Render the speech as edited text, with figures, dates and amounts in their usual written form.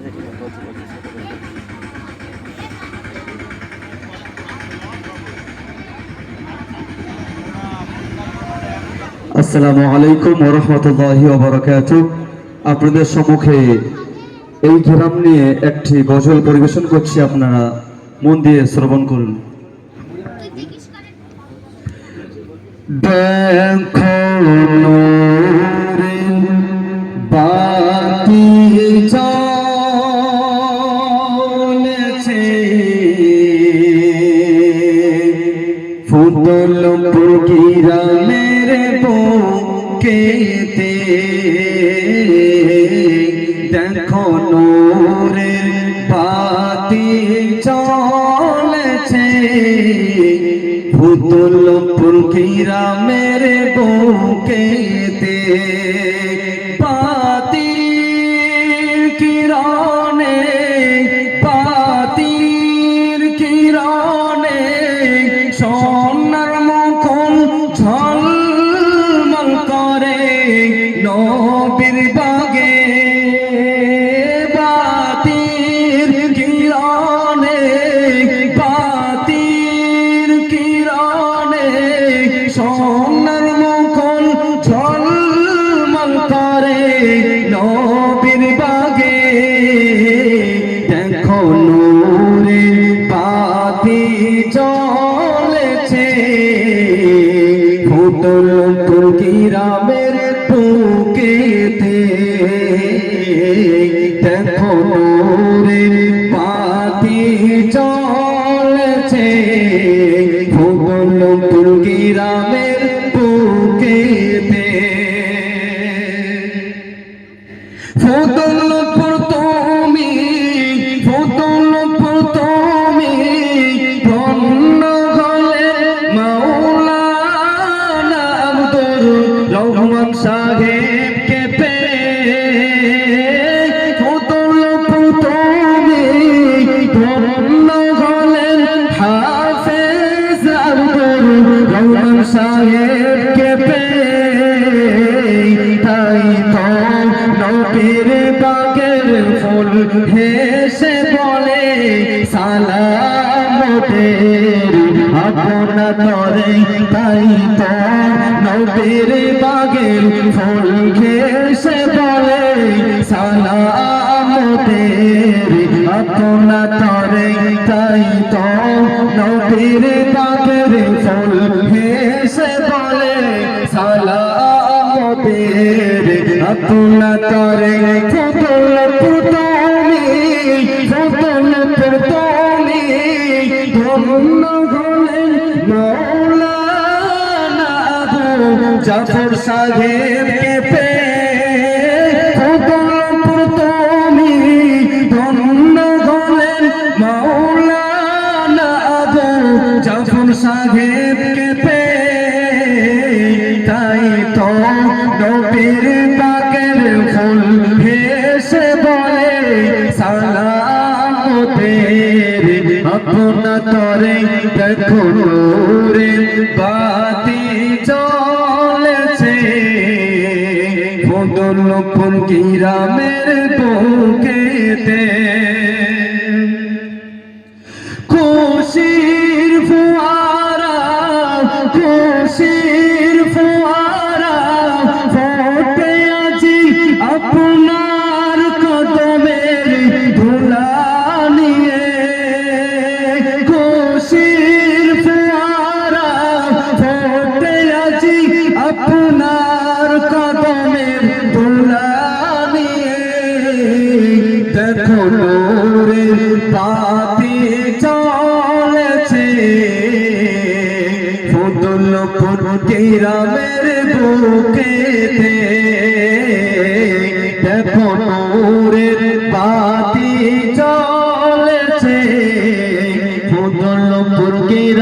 আসসালামু আলাইকুম ওয়া রাহমাতুল্লাহি ওয়া বারাকাতুহু। আপনাদের সম্মুখে এই গ্রাম নিয়ে একটি গজল পরিবেশন করছি, আপনারা মন দিয়ে শ্রবণ করুন। দেখো নূরের বাতি জ্বলেছে, ফুটল গ্রামের বুকেতে। দেখো নূরের বাতি জ্বলেছে, ফুটল গ্রামের বুকেতে। বাতির কিরণে, বাতির কিরণে সোনার মুকুল ঝলমল করে নবীর বাগে। বাতির কিরণে, বাতির কিরণে সোনার মুকুল ঝলমল করে নবীর বাগে। দেখো নূরের বাতি জ্বলেছে, ফুটল গ্রামের বুকেতে। দেখো নূরের বাতি জ্বলেছে, ফুটল গ্রামের বুকেতে। ফুটলপুর তুমি, ফুটলপুর তুমি ধন্য হলে মাওলানা আব্দুর রহমান সাহেবকে পেয়ে। ফুটলপুর তুমি ধন্য হলেন হাফেজ আব্দুর রহমান সাহেবকে পেয়ে। তাই তো নবীর বাগের ফুল হেসে বলে সালামতের আপনা তরে। তাই তো নবীর বাগের ফুল হেসে বলে সালামতের আপনা তরে। তাই তো নবীর বাগের ফুল হেসে বলে সালামতের আপনা তরে। ফুটলপুর তুমি, ফুটলপুর তুমি ধন্য হলেন মাওলানা আবু জাফর সাহেবকে পেয়ে। ফুটলপুর তুমি ধন্য হলেন মাওলানা আবু জাফর সাহেবকে পেয়ে। তাই তো নবীর বাগের ফুল হেসে বলে সালামতের আপনা তরে। দেখো নূরের বাতি জ্বলেছে, ফুটলপুর গ্রামের বুকেতে। খুশির ফুয়ারা, খুশির ফুয়ারা ফোটে আজি আপনার কদমের ধুলা নিয়ে। খুশির ফুয়ারা ফোটে আজি আপনার কদমের ধুলা নিয়ে। দেখো নূরের বাতি জ্বলেছে, ফুটলপুর গ্রামের বুকেতে। দেখো নূরের বাতি জ্বলেছে, ফুটলপুর গ্রামের